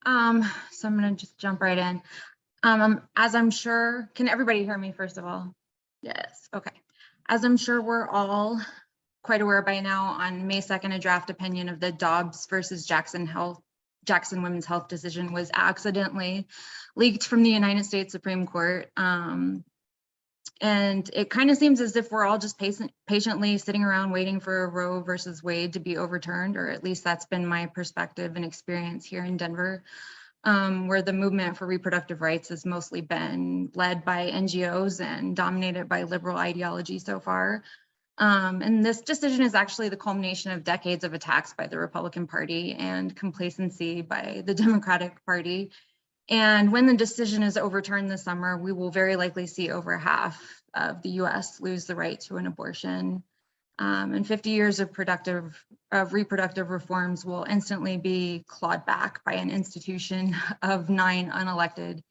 So I'm gonna just jump right in. As I'm sure, can everybody hear me first of all? Yes, okay. As I'm sure we're all quite aware by now, on May 2nd, a draft opinion of the Dobbs versus Jackson Women's Health decision was accidentally leaked from the United States Supreme Court. And it kind of seems as if we're all just patiently sitting around waiting for Roe versus Wade to be overturned, or at least that's been my perspective and experience here in Denver, where the movement for reproductive rights has mostly been led by NGOs and dominated by liberal ideology so far. And this decision is actually the culmination of decades of attacks by the Republican Party and complacency by the Democratic Party. And when the decision is overturned this summer, we will very likely see over half of the US lose the right to an abortion. And 50 years of reproductive reforms will instantly be clawed back by an institution of 9 unelected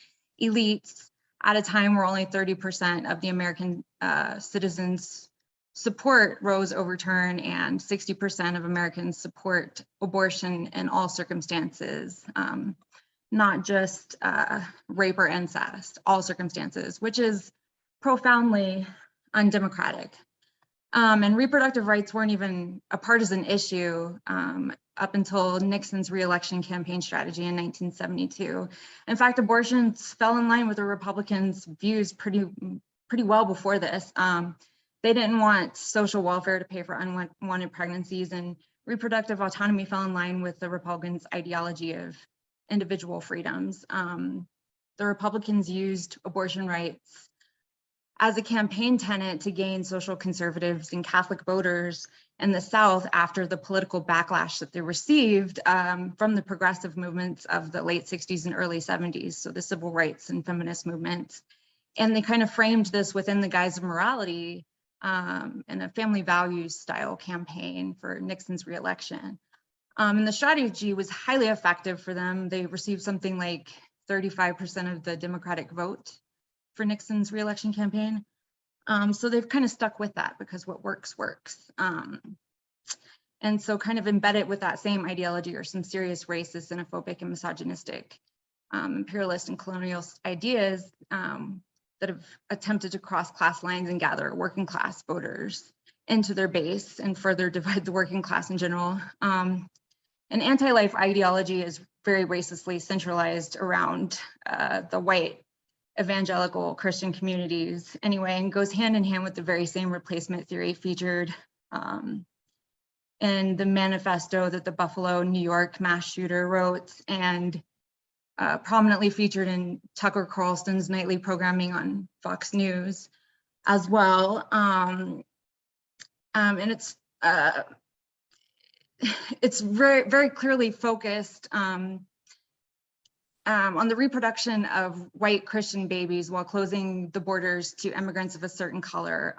elites at a time where only 30% of the American citizens support Roe's overturn and 60% of Americans support abortion in all circumstances. Not just rape or incest, all circumstances, which is profoundly undemocratic. And reproductive rights weren't even a partisan issue up until Nixon's re-election campaign strategy in 1972. In fact, abortions fell in line with the Republicans' views pretty well before this. They didn't want social welfare to pay for unwanted pregnancies, and reproductive autonomy fell in line with the Republicans' ideology of individual freedoms. The Republicans used abortion rights as a campaign tenet to gain social conservatives and Catholic voters in the South after the political backlash that they received from the progressive movements of the late 60s and early 70s, so the civil rights and feminist movements. And they kind of framed this within the guise of morality and a family values style campaign for Nixon's reelection. And the strategy was highly effective for them. They received something like 35% of the Democratic vote for Nixon's reelection campaign. So they've kind of stuck with that because what works, works. And so kind of embedded with that same ideology are some serious racist, xenophobic, and misogynistic imperialist and colonial ideas that have attempted to cross class lines and gather working class voters into their base and further divide the working class in general. An anti-life ideology is very racistly centralized around the white evangelical Christian communities anyway, and goes hand in hand with the very same replacement theory featured in the manifesto that the Buffalo, New York mass shooter wrote and prominently featured in Tucker Carlson's nightly programming on Fox News as well. And it's very, very clearly focused on the reproduction of white Christian babies while closing the borders to immigrants of a certain color.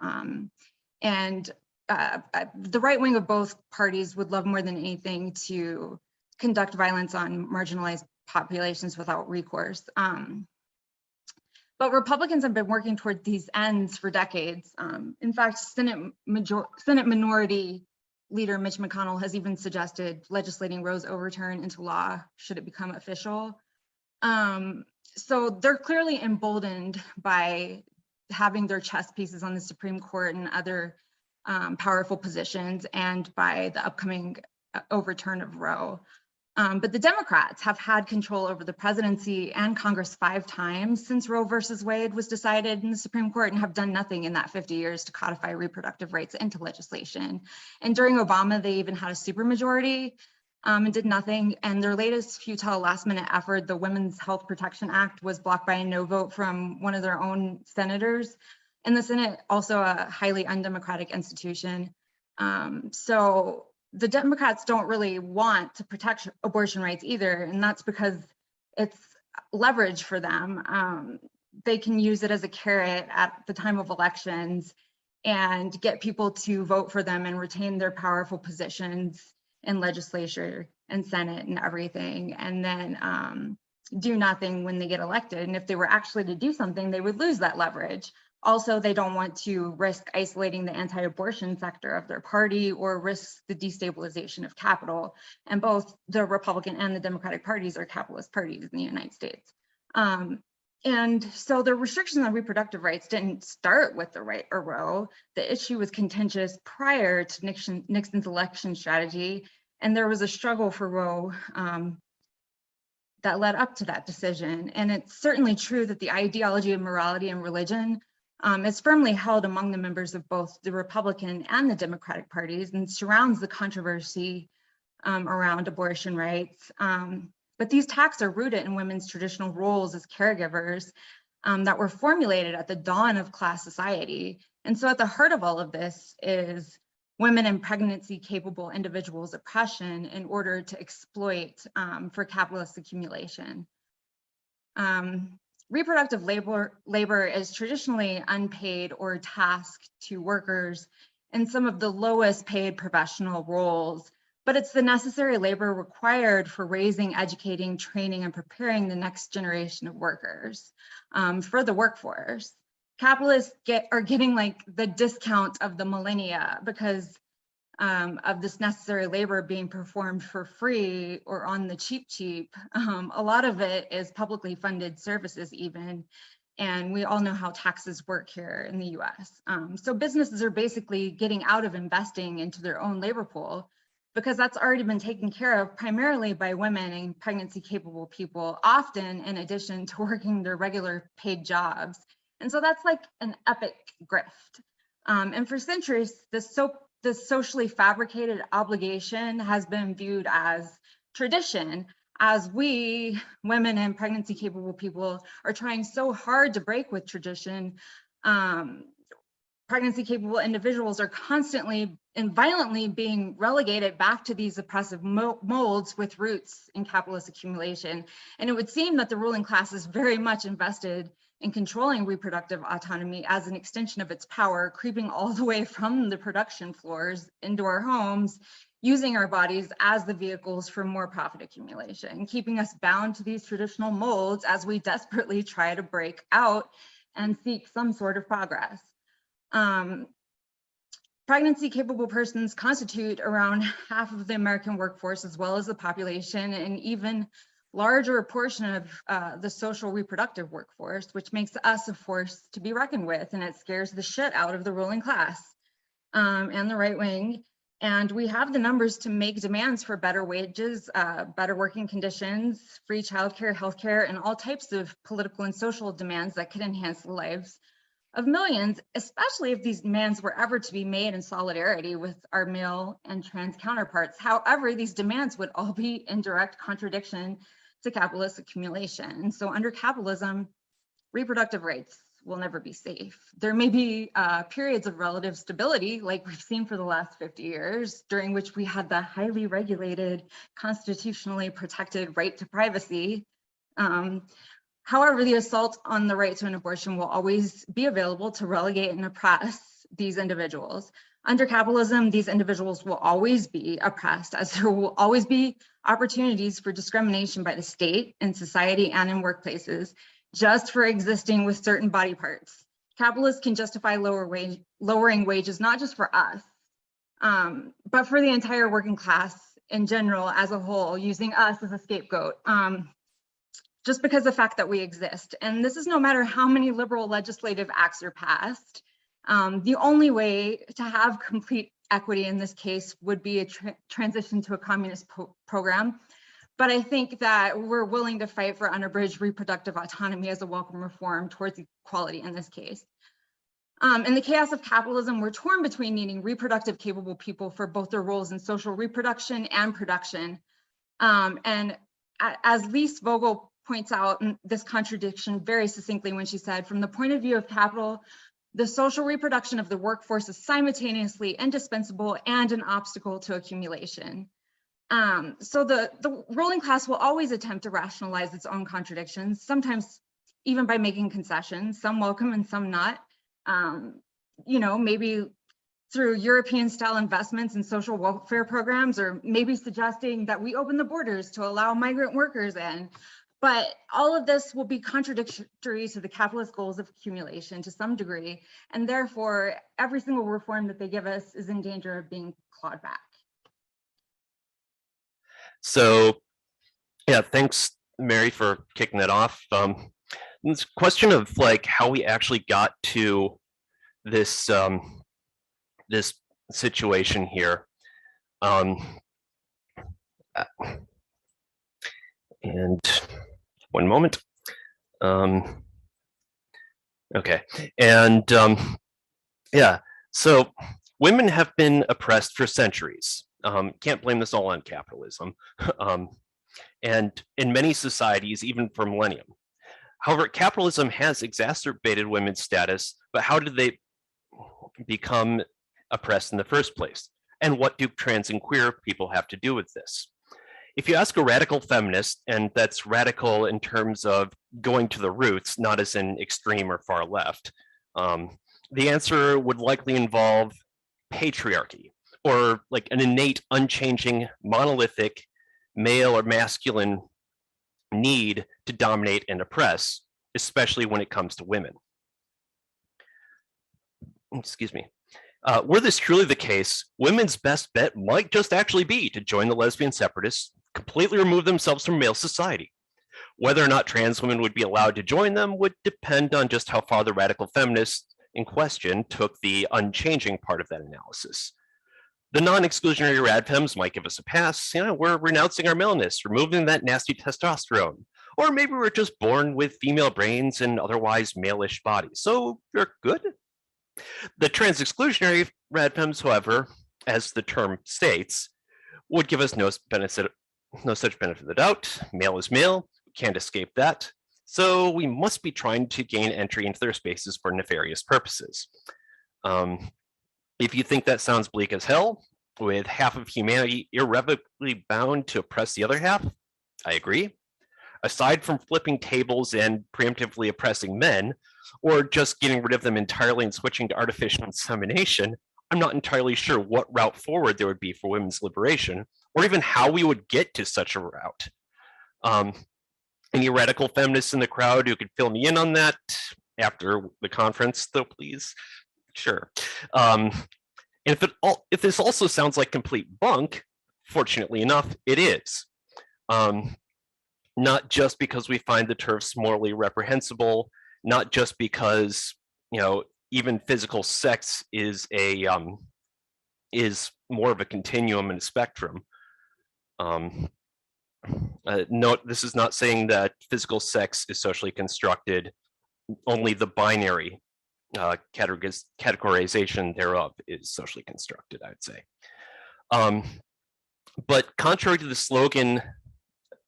And the right wing of both parties would love more than anything to conduct violence on marginalized populations without recourse. But Republicans have been working toward these ends for decades. In fact, Senate Minority Leader Mitch McConnell has even suggested legislating Roe's overturn into law should it become official. So they're clearly emboldened by having their chess pieces on the Supreme Court and other powerful positions, and by the upcoming overturn of Roe. But the Democrats have had control over the presidency and Congress 5 times since Roe versus Wade was decided in the Supreme Court, and have done nothing in that 50 years to codify reproductive rights into legislation. And during Obama, they even had a supermajority and did nothing. And their latest futile last-minute effort, the Women's Health Protection Act, was blocked by a no vote from one of their own senators. And the Senate, also a highly undemocratic institution. So the Democrats don't really want to protect abortion rights either, and that's because it's leverage for them. They can use it as a carrot at the time of elections and get people to vote for them and retain their powerful positions in legislature and Senate and everything, and then do nothing when they get elected. And if they were actually to do something, they would lose that leverage. Also, they don't want to risk isolating the anti-abortion sector of their party or risk the destabilization of capital. And both the Republican and the Democratic parties are capitalist parties in the United States. And so the restrictions on reproductive rights didn't start with the right or Roe. The issue was contentious prior to Nixon's election strategy, and there was a struggle for Roe that led up to that decision. And it's certainly true that the ideology of morality and religion is firmly held among the members of both the Republican and the Democratic parties and surrounds the controversy around abortion rights. But these attacks are rooted in women's traditional roles as caregivers that were formulated at the dawn of class society. And so at the heart of all of this is women and pregnancy-capable individuals' oppression in order to exploit for capitalist accumulation. Reproductive labor is traditionally unpaid or tasked to workers in some of the lowest paid professional roles, but it's the necessary labor required for raising, educating, training, and preparing the next generation of workers for the workforce. Capitalists are getting like the discount of the millennia because of this necessary labor being performed for free or on the cheap. A lot of it is publicly funded services even, and we all know how taxes work here in the US. So businesses are basically getting out of investing into their own labor pool because that's already been taken care of primarily by women and pregnancy capable people, often in addition to working their regular paid jobs. And so that's like an epic grift. And for centuries, this socially fabricated obligation has been viewed as tradition, as we, women and pregnancy capable people, are trying so hard to break with tradition. Pregnancy capable individuals are constantly and violently being relegated back to these oppressive molds with roots in capitalist accumulation. And it would seem that the ruling class is very much invested in controlling reproductive autonomy as an extension of its power, creeping all the way from the production floors into our homes, using our bodies as the vehicles for more profit accumulation, keeping us bound to these traditional molds as we desperately try to break out and seek some sort of progress. Pregnancy capable persons constitute around half of the American workforce, as well as the population, and even larger portion of the social reproductive workforce, which makes us a force to be reckoned with, and it scares the shit out of the ruling class and the right wing. And we have the numbers to make demands for better wages, better working conditions, free childcare, healthcare, and all types of political and social demands that could enhance the lives of millions, especially if these demands were ever to be made in solidarity with our male and trans counterparts. However, these demands would all be in direct contradiction to capitalist accumulation. And so under capitalism, reproductive rights will never be safe. There may be periods of relative stability, like we've seen for the last 50 years, during which we had the highly regulated, constitutionally protected right to privacy. However, the assault on the right to an abortion will always be available to relegate and oppress these individuals. Under capitalism, these individuals will always be oppressed, as there will always be opportunities for discrimination by the state, in society, and in workplaces, just for existing with certain body parts. Capitalists can justify lowering wages, not just for us, but for the entire working class in general as a whole, using us as a scapegoat. Just because of the fact that we exist. And this is no matter how many liberal legislative acts are passed. The only way to have complete equity in this case would be a transition to a communist program. But I think that we're willing to fight for unabridged reproductive autonomy as a welcome reform towards equality in this case. In the chaos of capitalism, we're torn between needing reproductive capable people for both their roles in social reproduction and production. And as Lise Vogel points out this contradiction very succinctly when she said, from the point of view of capital, the social reproduction of the workforce is simultaneously indispensable and an obstacle to accumulation. So the ruling class will always attempt to rationalize its own contradictions, sometimes even by making concessions, some welcome and some not. Maybe through European style investments in social welfare programs, or maybe suggesting that we open the borders to allow migrant workers in. But all of this will be contradictory to the capitalist goals of accumulation to some degree, and therefore every single reform that they give us is in danger of being clawed back. So yeah, thanks, Mary, for kicking that off. This question of like how we actually got to this this situation here. And one moment. Okay, and yeah, so women have been oppressed for centuries. Can't blame this all on capitalism. And in many societies, even for millennium. However, capitalism has exacerbated women's status, but how did they become oppressed in the first place? And what do trans and queer people have to do with this? If you ask a radical feminist, and that's radical in terms of going to the roots, not as in extreme or far left, the answer would likely involve patriarchy, or like an innate, unchanging, monolithic, male or masculine need to dominate and oppress, especially when it comes to women. Excuse me. Were this truly the case, women's best bet might just actually be to join the lesbian separatists, completely remove themselves from male society. Whether or not trans women would be allowed to join them would depend on just how far the radical feminists in question took the unchanging part of that analysis. The non-exclusionary radfems might give us a pass. You know, we're renouncing our maleness, removing that nasty testosterone. Or maybe we're just born with female brains and otherwise male-ish bodies, so you're good. The trans-exclusionary radfems, however, as the term states, would give us no such benefit of the doubt. Male is male, can't escape that. So we must be trying to gain entry into their spaces for nefarious purposes. If you think that sounds bleak as hell, with half of humanity irrevocably bound to oppress the other half, I agree. Aside from flipping tables and preemptively oppressing men, or just getting rid of them entirely and switching to artificial insemination, I'm not entirely sure what route forward there would be for women's liberation, or even how we would get to such a route. Any radical feminists in the crowd who could fill me in on that after the conference, though, please? Sure. And if this also sounds like complete bunk, fortunately enough, it is. Not just because we find the TERFs morally reprehensible, not just because, you know, even physical sex is more of a continuum and a spectrum. Note, this is not saying that physical sex is socially constructed. Only the binary categorization thereof is socially constructed, I'd say. But contrary to the slogan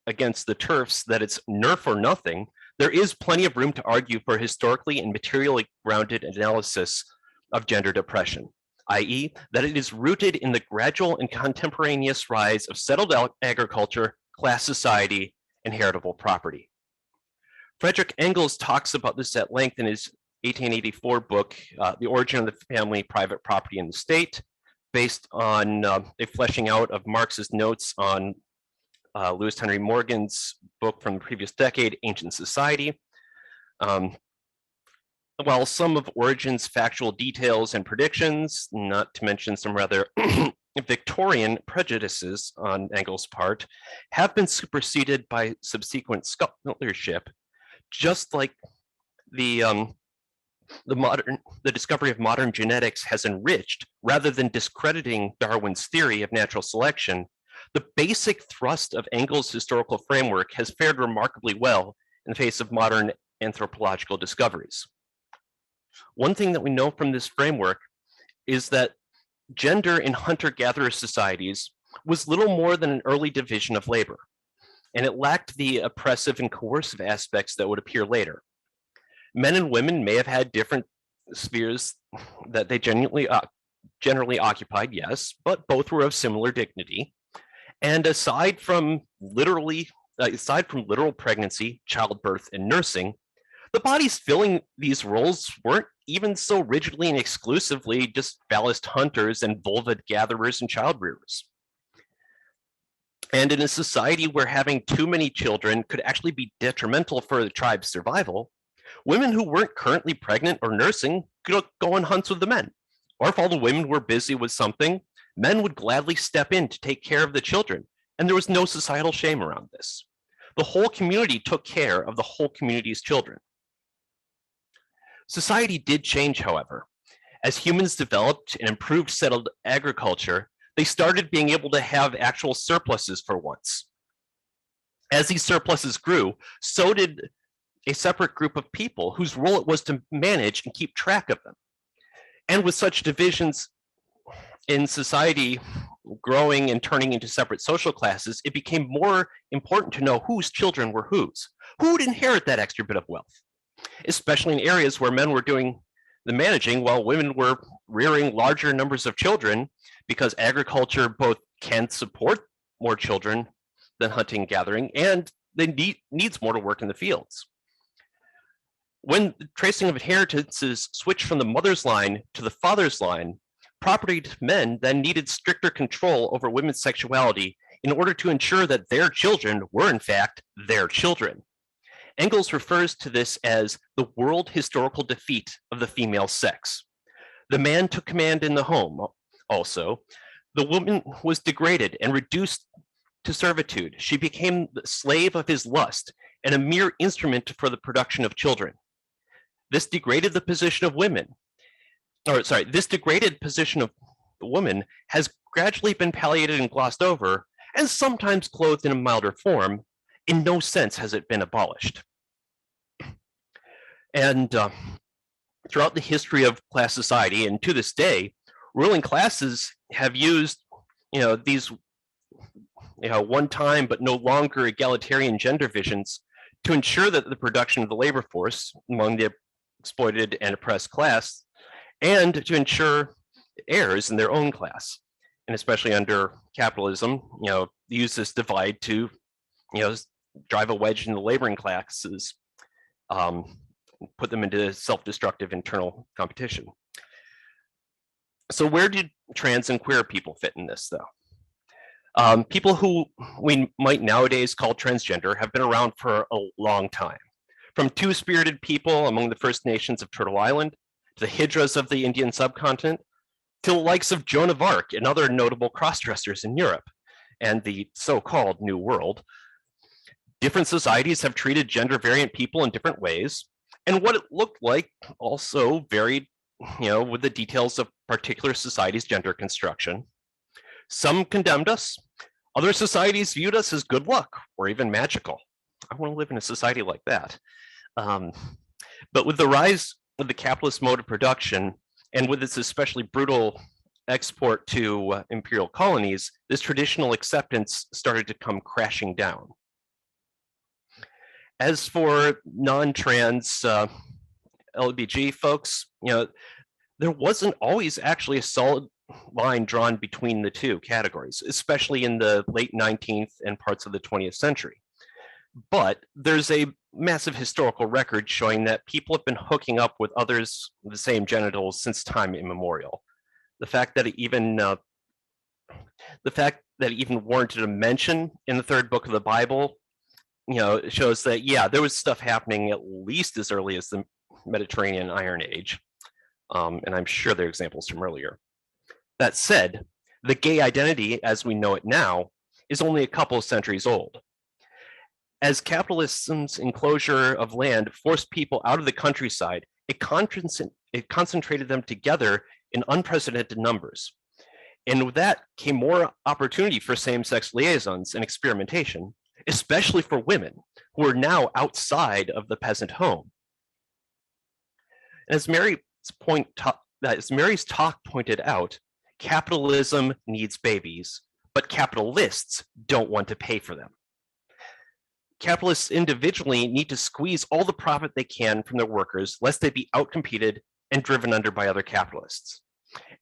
against the TERFs that it's nerf or nothing, there is plenty of room to argue for historically and materially grounded analysis of gendered oppression, i.e., that it is rooted in the gradual and contemporaneous rise of settled agriculture, class society, and heritable property. Frederick Engels talks about this at length in his 1884 book, The Origin of the Family, Private Property, and the State, based on a fleshing out of Marx's notes on Lewis Henry Morgan's book from the previous decade, Ancient Society. While some of Origen's factual details and predictions, not to mention some rather Victorian prejudices on Engels' part, have been superseded by subsequent scholarship, just like the discovery of modern genetics has enriched, rather than discrediting Darwin's theory of natural selection. The basic thrust of Engels' historical framework has fared remarkably well in the face of modern anthropological discoveries. One thing that we know from this framework is that gender in hunter-gatherer societies was little more than an early division of labor, and it lacked the oppressive and coercive aspects that would appear later. Men and women may have had different spheres that they generally occupied, yes, but both were of similar dignity. And aside from literal pregnancy, childbirth, and nursing, the bodies filling these roles weren't even so rigidly and exclusively just phallus hunters and vulva gatherers and child rearers. And in a society where having too many children could actually be detrimental for the tribe's survival, women who weren't currently pregnant or nursing could go on hunts with the men. Or if all the women were busy with something, men would gladly step in to take care of the children, and there was no societal shame around this. The whole community took care of the whole community's children. Society did change, however. As humans developed and improved settled agriculture, they started being able to have actual surpluses for once. As these surpluses grew, so did a separate group of people whose role it was to manage and keep track of them. And with such divisions in society growing and turning into separate social classes, it became more important to know whose children were whose. Who would inherit that extra bit of wealth, especially in areas where men were doing the managing while women were rearing larger numbers of children, because agriculture both can support more children than hunting and gathering, and they needs more to work in the fields. When the tracing of inheritances switched from the mother's line to the father's line, property men then needed stricter control over women's sexuality in order to ensure that their children were in fact their children. Engels refers to this as the world historical defeat of the female sex. The man took command in the home also. The woman was degraded and reduced to servitude. She became the slave of his lust and a mere instrument for the production of children. This degraded the position of women, this degraded position of the woman has gradually been palliated and glossed over, and sometimes clothed in a milder form. In no sense has it been abolished. And throughout the history of class society, and to this day, ruling classes have used, these, one-time but no longer egalitarian gender visions to ensure that the production of the labor force among the exploited and oppressed class, and to ensure heirs in their own class. And especially under capitalism, use this divide to, drive a wedge in the laboring classes, put them into self-destructive internal competition. So where do trans and queer people fit in this, though? People who we might nowadays call transgender have been around for a long time. From two-spirited people among the First Nations of Turtle Island, to the Hydras of the Indian subcontinent, to the likes of Joan of Arc and other notable cross-dressers in Europe and the so-called New World. Different societies have treated gender variant people in different ways, and what it looked like also varied, with the details of particular societies' gender construction. Some condemned us, other societies viewed us as good luck or even magical. I want to live in a society like that. But with the rise of the capitalist mode of production, and with its especially brutal export to imperial colonies, this traditional acceptance started to come crashing down. As for non-trans LBG folks, there wasn't always actually a solid line drawn between the two categories, especially in the late 19th and parts of the 20th century. But there's a massive historical record showing that people have been hooking up with others with the same genitals since time immemorial. The fact that it even warranted a mention in the third book of the Bible, shows that, yeah, there was stuff happening at least as early as the Mediterranean Iron Age. And I'm sure there are examples from earlier. That said, the gay identity as we know it now is only a couple of centuries old. As capitalism's enclosure of land forced people out of the countryside, it concentrated them together in unprecedented numbers. And with that came more opportunity for same-sex liaisons and experimentation, especially for women who are now outside of the peasant home. As Mary's talk pointed out, capitalism needs babies, but capitalists don't want to pay for them. Capitalists individually need to squeeze all the profit they can from their workers, lest they be outcompeted and driven under by other capitalists.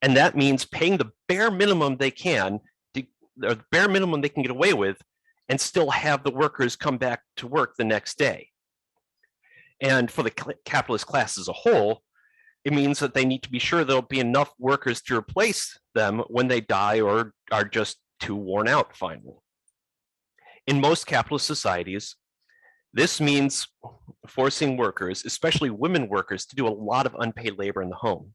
And that means paying the bare minimum they can, or the bare minimum they can get away with, and still have the workers come back to work the next day. And for the capitalist class as a whole, it means that they need to be sure there'll be enough workers to replace them when they die or are just too worn out finally. In most capitalist societies, this means forcing workers, especially women workers, to do a lot of unpaid labor in the home.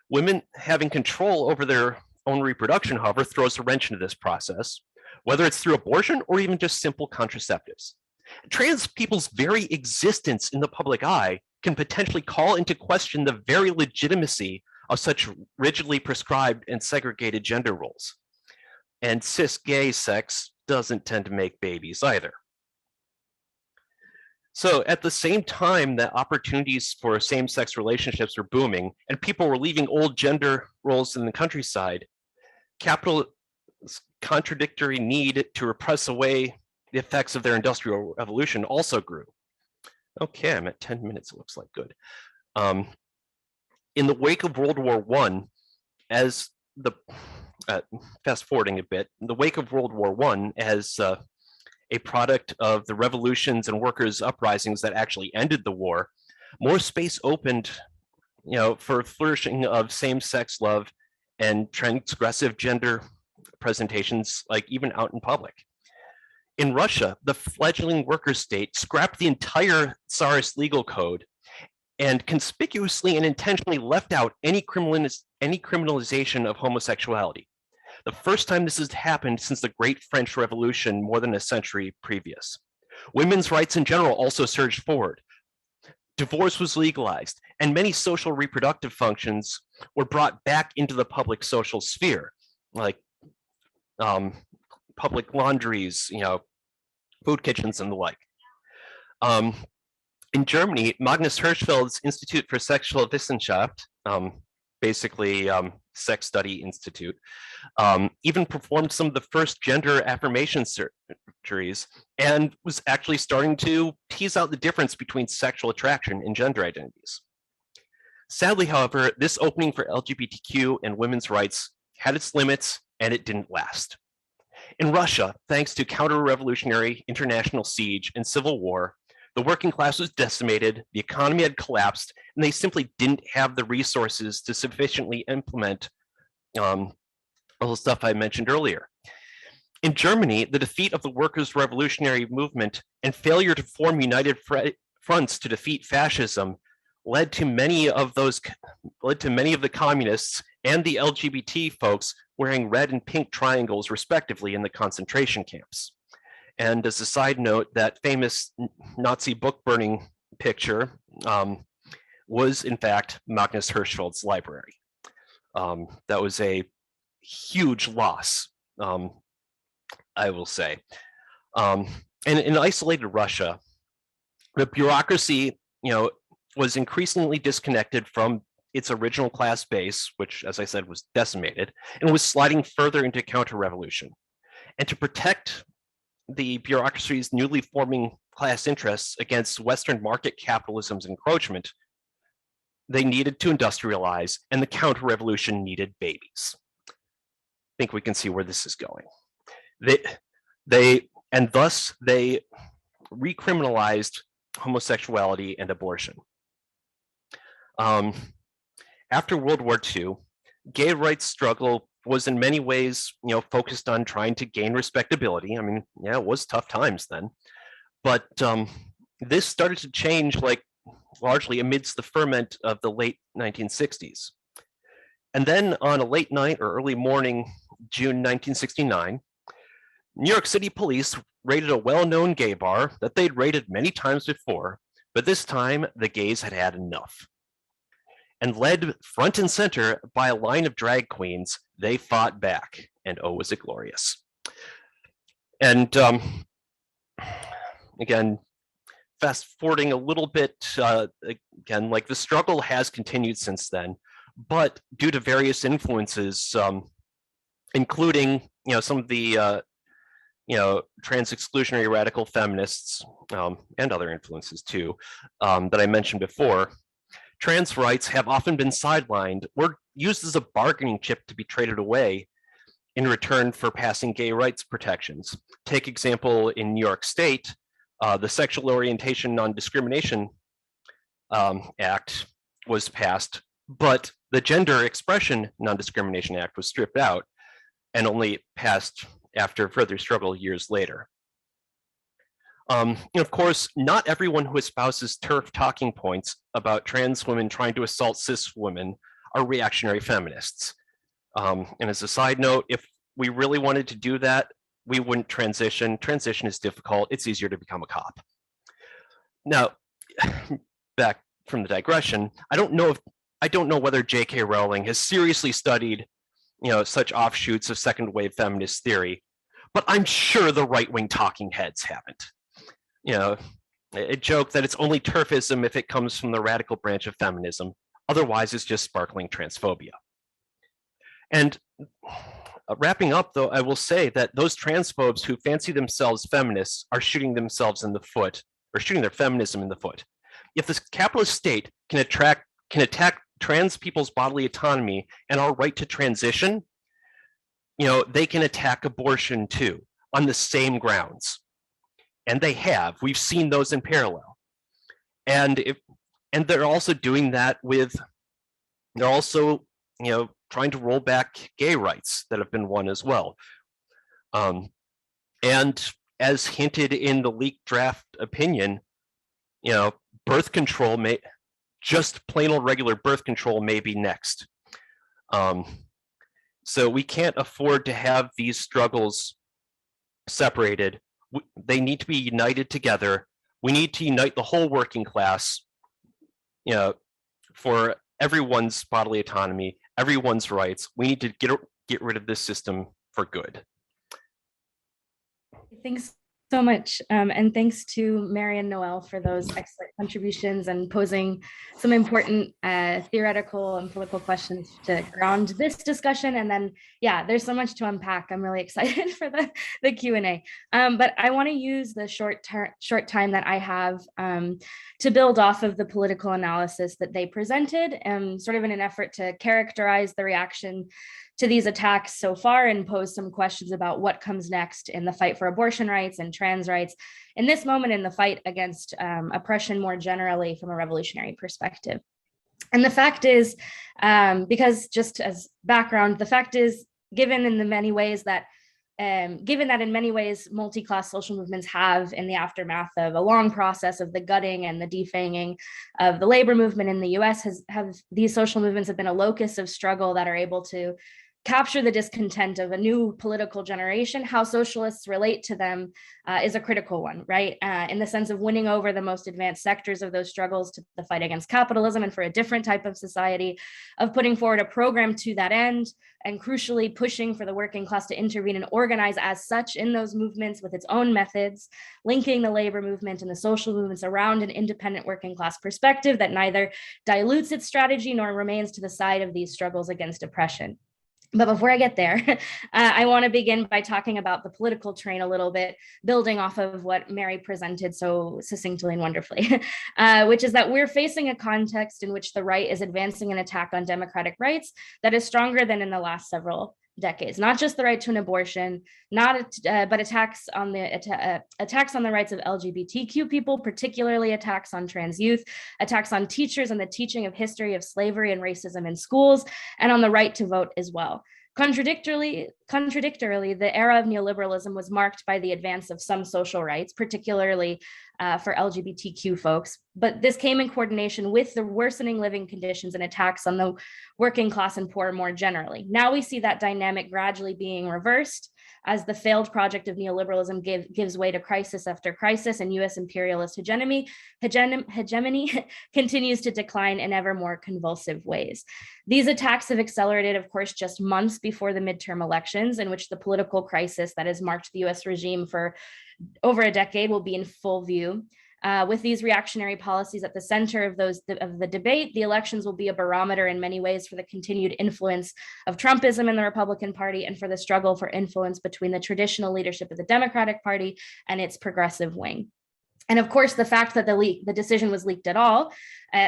Women having control over their own reproduction, however, throws a wrench into this process, whether it's through abortion or even just simple contraceptives. Trans people's very existence in the public eye can potentially call into question the very legitimacy of such rigidly prescribed and segregated gender roles. And cis gay sex doesn't tend to make babies either. So at the same time that opportunities for same-sex relationships were booming and people were leaving old gender roles in the countryside, capital's contradictory need to repress away the effects of their industrial revolution also grew. Okay, I'm at 10 minutes, it looks like good. In the wake of World War I, as the, fast forwarding a bit, in the wake of World War I, as a product of the revolutions and workers' uprisings that actually ended the war, more space opened, for flourishing of same-sex love and transgressive gender presentations, like even out in public. In Russia, the fledgling worker state scrapped the entire Tsarist legal code and conspicuously and intentionally left out any criminalization of homosexuality. The first time this has happened since the Great French Revolution more than a century previous. Women's rights in general also surged forward. Divorce was legalized, and many social reproductive functions were brought back into the public social sphere, like public laundries, food kitchens, and the like. In Germany, Magnus Hirschfeld's Institute for Sexualwissenschaft, basically Sex Study Institute, even performed some of the first gender affirmation surgeries and was actually starting to tease out the difference between sexual attraction and gender identities. Sadly, however, this opening for LGBTQ and women's rights had its limits and it didn't last. In Russia, thanks to counter-revolutionary international siege and civil war, the working class was decimated, the economy had collapsed, and they simply didn't have the resources to sufficiently implement all the stuff I mentioned earlier. In Germany, the defeat of the workers' revolutionary movement and failure to form united fronts to defeat fascism led to many of the communists and the LGBT folks wearing red and pink triangles respectively in the concentration camps. And as a side note, that famous Nazi book burning picture was in fact Magnus Hirschfeld's library. That was a huge loss, I will say. And in isolated Russia, the bureaucracy, was increasingly disconnected from its original class base, which, as I said, was decimated, and was sliding further into counter-revolution. And to protect the bureaucracy's newly forming class interests against Western market capitalism's encroachment, they needed to industrialize, and the counter-revolution needed babies. I think we can see where this is going. Thus they recriminalized homosexuality and abortion. After World War II, gay rights struggle was in many ways, focused on trying to gain respectability. I mean, yeah, it was tough times then, but this started to change, largely amidst the ferment of the late 1960s. And then on a late night or early morning, June 1969, New York City police raided a well-known gay bar that they'd raided many times before, but this time the gays had had enough. And led front and center by a line of drag queens, they fought back, and oh, was it glorious. And again, fast forwarding a little bit, again, the struggle has continued since then, but due to various influences, including, some of the, trans exclusionary radical feminists and other influences too, that I mentioned before, trans rights have often been sidelined or used as a bargaining chip to be traded away in return for passing gay rights protections. Take example in New York State, the Sexual Orientation Non-Discrimination Act was passed, but the Gender Expression Non-Discrimination Act was stripped out and only passed after further struggle years later. And of course, not everyone who espouses TERF talking points about trans women trying to assault cis women are reactionary feminists. And as a side note, if we really wanted to do that, we wouldn't transition. Transition is difficult. It's easier to become a cop. Now, back from the digression, I don't know whether J.K. Rowling has seriously studied, such offshoots of second wave feminist theory, but I'm sure the right-wing talking heads haven't. A joke that it's only TERFism if it comes from the radical branch of feminism. Otherwise, it's just sparkling transphobia. And wrapping up, though, I will say that those transphobes who fancy themselves feminists are shooting themselves in the foot, or shooting their feminism in the foot. If the capitalist state can attack trans people's bodily autonomy and our right to transition, they can attack abortion too, on the same grounds. And they have. We've seen those in parallel. And they're also doing that they're also, trying to roll back gay rights that have been won as well. And as hinted in the leaked draft opinion, birth control just plain old regular birth control may be next. So we can't afford to have these struggles separated. They need to be united together. We need to unite the whole working class, for everyone's bodily autonomy, everyone's rights. We need to get rid of this system for good. Thanks so much. And thanks to Mary and Noel for those excellent contributions and posing some important theoretical and political questions to ground this discussion. And then, yeah, there's so much to unpack. I'm really excited for the Q&A. But I want to use the short time that I have to build off of the political analysis that they presented, sort of in an effort to characterize the reaction to these attacks so far and pose some questions about what comes next in the fight for abortion rights and trans rights in this moment in the fight against oppression more generally from a revolutionary perspective. And the fact is, because just as background, the fact is, given that in many ways multi-class social movements have, in the aftermath of a long process of the gutting and the defanging of the labor movement in the US, these social movements have been a locus of struggle that are able to capture the discontent of a new political generation. How socialists relate to them is a critical one, right? In the sense of winning over the most advanced sectors of those struggles to the fight against capitalism and for a different type of society, of putting forward a program to that end, and crucially pushing for the working class to intervene and organize as such in those movements with its own methods, linking the labor movement and the social movements around an independent working class perspective that neither dilutes its strategy nor remains to the side of these struggles against oppression. But before I get there, I want to begin by talking about the political terrain a little bit, building off of what Mary presented so succinctly and wonderfully, which is that we're facing a context in which the right is advancing an attack on democratic rights that is stronger than in the last several decades. Not just the right to an abortion, but attacks on the rights of LGBTQ people, particularly attacks on trans youth, attacks on teachers and the teaching of history of slavery and racism in schools, and on the right to vote as well. Contradictorily, the era of neoliberalism was marked by the advance of some social rights, particularly for LGBTQ folks, but this came in coordination with the worsening living conditions and attacks on the working class and poor more generally. Now we see that dynamic gradually being reversed as the failed project of neoliberalism gives way to crisis after crisis, and US imperialist hegemony continues to decline in ever more convulsive ways. These attacks have accelerated, of course, just months before the midterm elections, in which the political crisis that has marked the US regime for over a decade will be in full view. With these reactionary policies at the center of the debate, the elections will be a barometer in many ways for the continued influence of Trumpism in the Republican Party and for the struggle for influence between the traditional leadership of the Democratic Party and its progressive wing. And of course, the fact that the decision was leaked at all,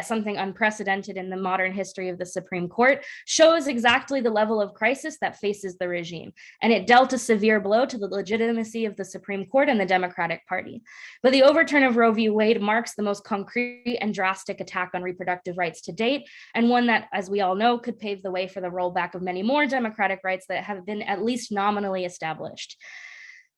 something unprecedented in the modern history of the Supreme Court, shows exactly the level of crisis that faces the regime. And it dealt a severe blow to the legitimacy of the Supreme Court and the Democratic Party. But the overturn of Roe v. Wade marks the most concrete and drastic attack on reproductive rights to date, and one that, as we all know, could pave the way for the rollback of many more democratic rights that have been at least nominally established.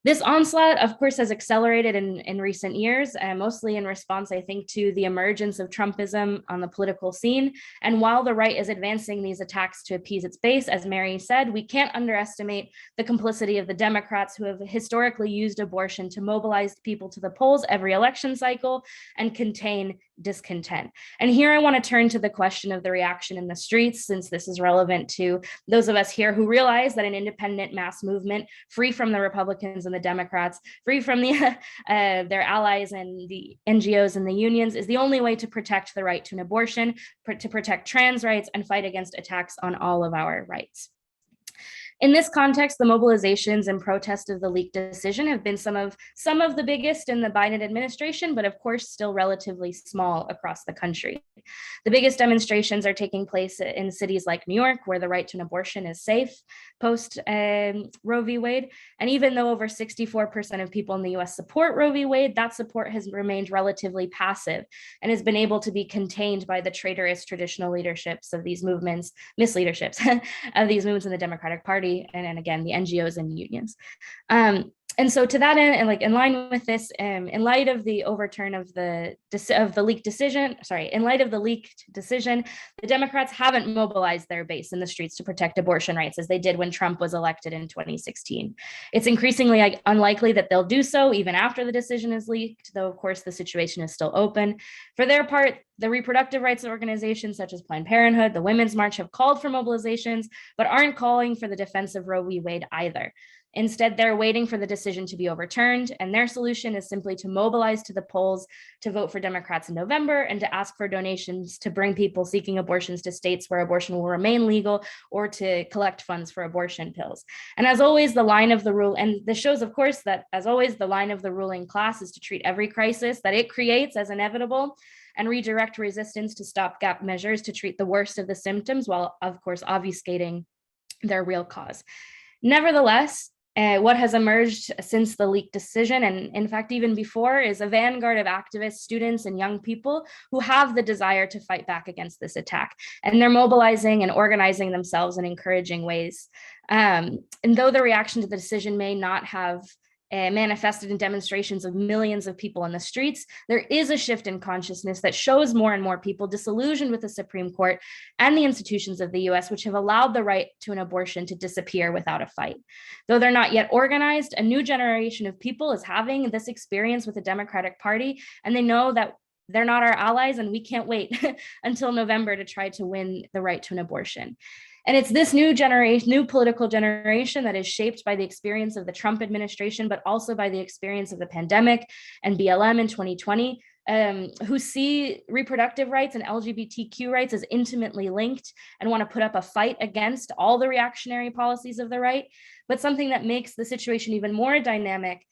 This onslaught, of course, has accelerated in recent years, mostly in response, I think, to the emergence of Trumpism on the political scene. And while the right is advancing these attacks to appease its base, as Mary said, we can't underestimate the complicity of the Democrats, who have historically used abortion to mobilize people to the polls every election cycle and contain discontent. And here I want to turn to the question of the reaction in the streets, since this is relevant to those of us here who realize that an independent mass movement, free from the Republicans and the Democrats, free from their allies and the NGOs and the unions, is the only way to protect the right to an abortion, to protect trans rights, and fight against attacks on all of our rights. In this context, the mobilizations and protests of the leaked decision have been some of the biggest in the Biden administration, but of course still relatively small across the country. The biggest demonstrations are taking place in cities like New York, where the right to an abortion is safe post Roe v. Wade. And even though over 64% of people in the US support Roe v. Wade, that support has remained relatively passive and has been able to be contained by the traitorous traditional leaderships of these movements, misleaderships of these movements in the Democratic Party, and again, the NGOs and unions. And so to that end, and like in line with this, in light of the overturn of the leaked decision, in light of the leaked decision, the Democrats haven't mobilized their base in the streets to protect abortion rights as they did when Trump was elected in 2016. It's increasingly unlikely that they'll do so even after the decision is leaked, though of course the situation is still open. For their part, the reproductive rights organizations such as Planned Parenthood, the Women's March have called for mobilizations, but aren't calling for the defense of Roe v. Wade either. Instead, they're waiting for the decision to be overturned, and their solution is simply to mobilize to the polls to vote for Democrats in November and to ask for donations to bring people seeking abortions to states where abortion will remain legal, or to collect funds for abortion pills. And as always, the line of the rule, and this shows, of course, that as always, the line of the ruling class is to treat every crisis that it creates as inevitable and redirect resistance to stopgap measures to treat the worst of the symptoms while, of course, obfuscating their real cause. Nevertheless, what has emerged since the leaked decision, and in fact, even before, is a vanguard of activists, students, and young people who have the desire to fight back against this attack. And they're mobilizing and organizing themselves in encouraging ways. And though the reaction to the decision may not have manifested in demonstrations of millions of people in the streets, there is a shift in consciousness that shows more and more people disillusioned with the Supreme Court and the institutions of the US, which have allowed the right to an abortion to disappear without a fight. Though they're not yet organized, a new generation of people is having this experience with the Democratic Party, and they know that they're not our allies, and we can't wait until November to try to win the right to an abortion. And it's this new generation, new political generation, that is shaped by the experience of the Trump administration, but also by the experience of the pandemic and BLM in 2020, who see reproductive rights and LGBTQ rights as intimately linked and want to put up a fight against all the reactionary policies of the right. But something that makes the situation even more dynamic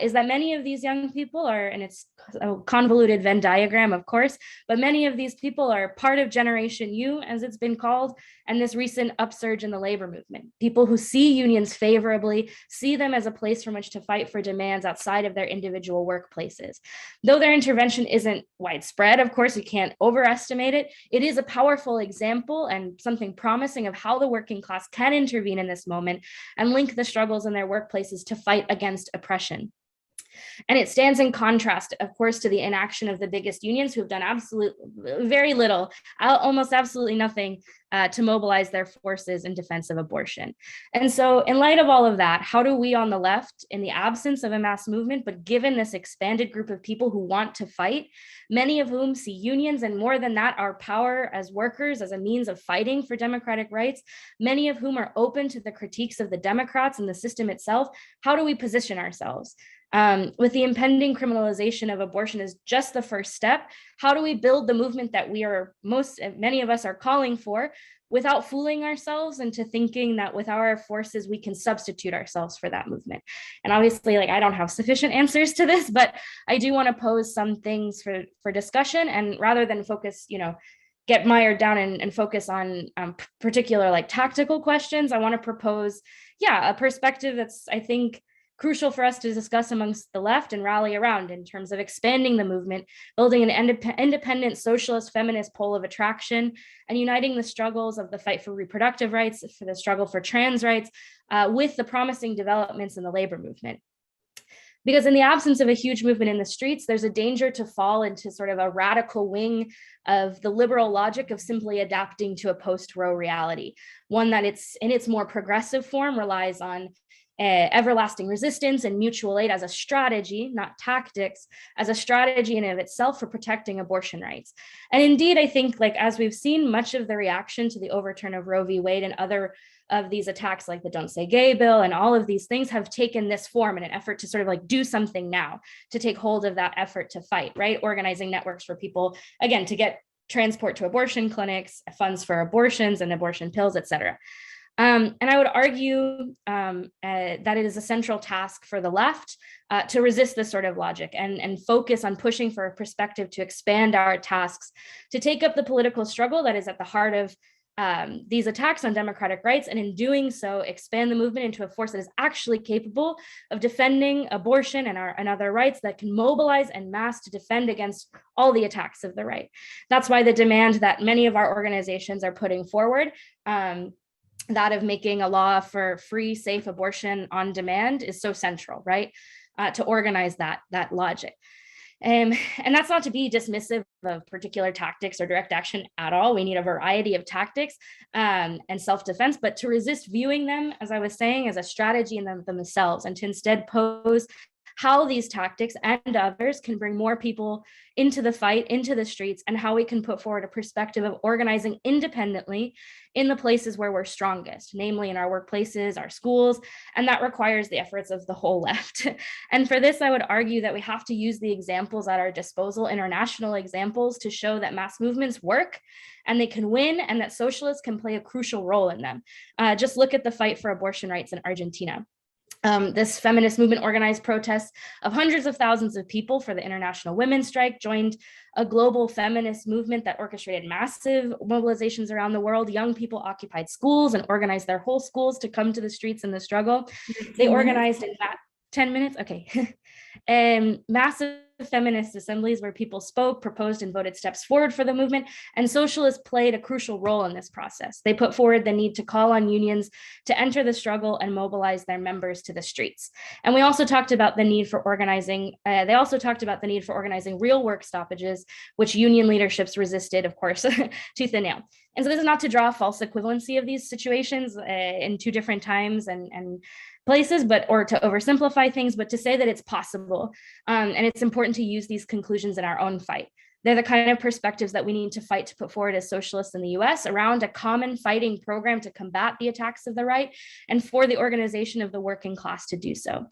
is that many of these young people are, and it's a convoluted Venn diagram, of course, but many of these people are part of Generation U, as it's been called, and this recent upsurge in the labor movement. People who see unions favorably, see them as a place from which to fight for demands outside of their individual workplaces. Though their intervention isn't widespread, of course, we can't overestimate it, it is a powerful example and something promising of how the working class can intervene in this moment and link the struggles in their workplaces to fight against oppression. And it stands in contrast, of course, to the inaction of the biggest unions, who have done very little, almost absolutely nothing to mobilize their forces in defense of abortion. And so in light of all of that, how do we on the left, in the absence of a mass movement, but given this expanded group of people who want to fight, many of whom see unions and more than that, our power as workers as a means of fighting for democratic rights, many of whom are open to the critiques of the Democrats and the system itself, how do we position ourselves? With the impending criminalization of abortion as just the first step, how do we build the movement that many of us are calling for, without fooling ourselves into thinking that with our forces, we can substitute ourselves for that movement. And obviously, like, I don't have sufficient answers to this, but I do want to pose some things for discussion. And rather than focus, get mired down and focus on particular like tactical questions, I want to propose, a perspective that's, I think, crucial for us to discuss amongst the left and rally around in terms of expanding the movement, building an independent socialist feminist pole of attraction, and uniting the struggles of the fight for reproductive rights, for the struggle for trans rights, with the promising developments in the labor movement. Because in the absence of a huge movement in the streets, there's a danger to fall into sort of a radical wing of the liberal logic of simply adapting to a post-Roe reality, one that it's in its more progressive form relies on everlasting resistance and mutual aid as a strategy, not tactics, as a strategy in and of itself for protecting abortion rights. And indeed, I think, like, as we've seen, much of the reaction to the overturn of Roe v. Wade and other of these attacks, like the Don't Say Gay bill and all of these things, have taken this form in an effort to sort of like do something now, to take hold of that effort to fight, right? Organizing networks for people, again, to get transport to abortion clinics, funds for abortions and abortion pills, et cetera. And I would argue that it is a central task for the left to resist this sort of logic and focus on pushing for a perspective to expand our tasks, to take up the political struggle that is at the heart of these attacks on democratic rights, and in doing so, expand the movement into a force that is actually capable of defending abortion and other rights, that can mobilize en masse to defend against all the attacks of the right. That's why the demand that many of our organizations are putting forward, that of making a law for free, safe abortion on demand, is so central, right? To organize that logic. And that's not to be dismissive of particular tactics or direct action at all. We need a variety of tactics and self-defense, but to resist viewing them, as I was saying, as a strategy in themselves, and to instead pose how these tactics and others can bring more people into the fight, into the streets, and how we can put forward a perspective of organizing independently in the places where we're strongest, namely in our workplaces, our schools, and that requires the efforts of the whole left. And for this, I would argue that we have to use the examples at our disposal, international examples, to show that mass movements work and they can win, and that socialists can play a crucial role in them. Just look at the fight for abortion rights in Argentina. This feminist movement organized protests of hundreds of thousands of people for the International Women's Strike, joined a global feminist movement that orchestrated massive mobilizations around the world. Young people occupied schools and organized their whole schools to come to the streets in the struggle. They organized in 10 minutes, okay. Massive feminist assemblies where people spoke, proposed, and voted steps forward for the movement, and socialists played a crucial role in this process. They put forward the need to call on unions to enter the struggle and mobilize their members to the streets. And we also talked about the need for organizing, real work stoppages, which union leaderships resisted, of course, tooth and nail. And so this is not to draw a false equivalency of these situations in two different times and places, or to oversimplify things, but to say that it's possible. And it's important to use these conclusions in our own fight. They're the kind of perspectives that we need to fight to put forward as socialists in the US around a common fighting program to combat the attacks of the right, and for the organization of the working class to do so.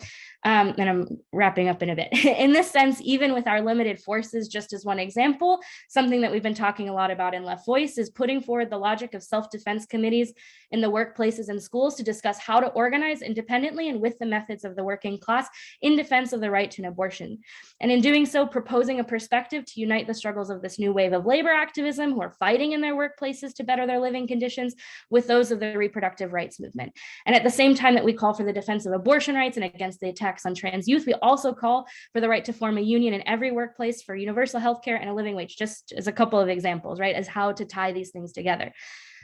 And I'm wrapping up in a bit. In this sense, even with our limited forces, just as one example, something that we've been talking a lot about in Left Voice is putting forward the logic of self-defense committees in the workplaces and schools to discuss how to organize independently and with the methods of the working class in defense of the right to an abortion. And in doing so, proposing a perspective to unite the struggles of this new wave of labor activism who are fighting in their workplaces to better their living conditions with those of the reproductive rights movement. And at the same time that we call for the defense of abortion rights and against the attacks on trans youth, we also call for the right to form a union in every workplace for universal healthcare and a living wage, just as a couple of examples, right, as how to tie these things together.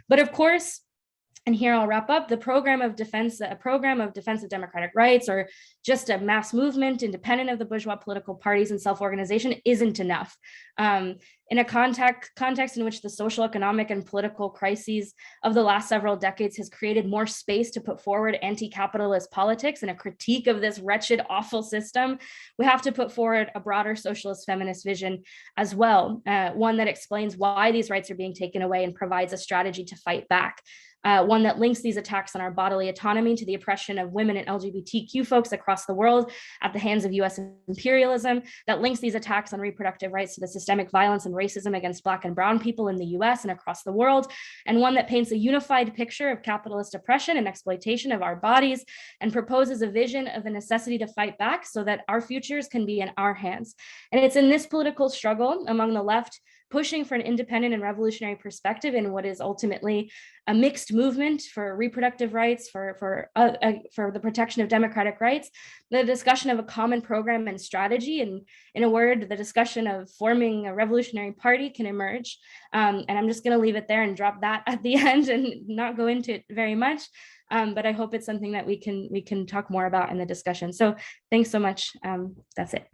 But of course, and here I'll wrap up, a program of defense of democratic rights, or just a mass movement independent of the bourgeois political parties and self-organization, isn't enough. In a context in which the social, economic, and political crises of the last several decades has created more space to put forward anti-capitalist politics and a critique of this wretched, awful system, we have to put forward a broader socialist feminist vision as well, one that explains why these rights are being taken away and provides a strategy to fight back. one that links these attacks on our bodily autonomy to the oppression of women and LGBTQ folks across the world at the hands of US imperialism, that links these attacks on reproductive rights to the systemic violence and racism against Black and Brown people in the US and across the world, and one that paints a unified picture of capitalist oppression and exploitation of our bodies and proposes a vision of a necessity to fight back so that our futures can be in our hands. And it's in this political struggle among the left pushing for an independent and revolutionary perspective in what is ultimately a mixed movement for reproductive rights, for the protection of democratic rights, the discussion of a common program and strategy, and in a word, the discussion of forming a revolutionary party can emerge. And I'm just going to leave it there and drop that at the end and not go into it very much. But I hope it's something that we can talk more about in the discussion. So thanks so much. That's it.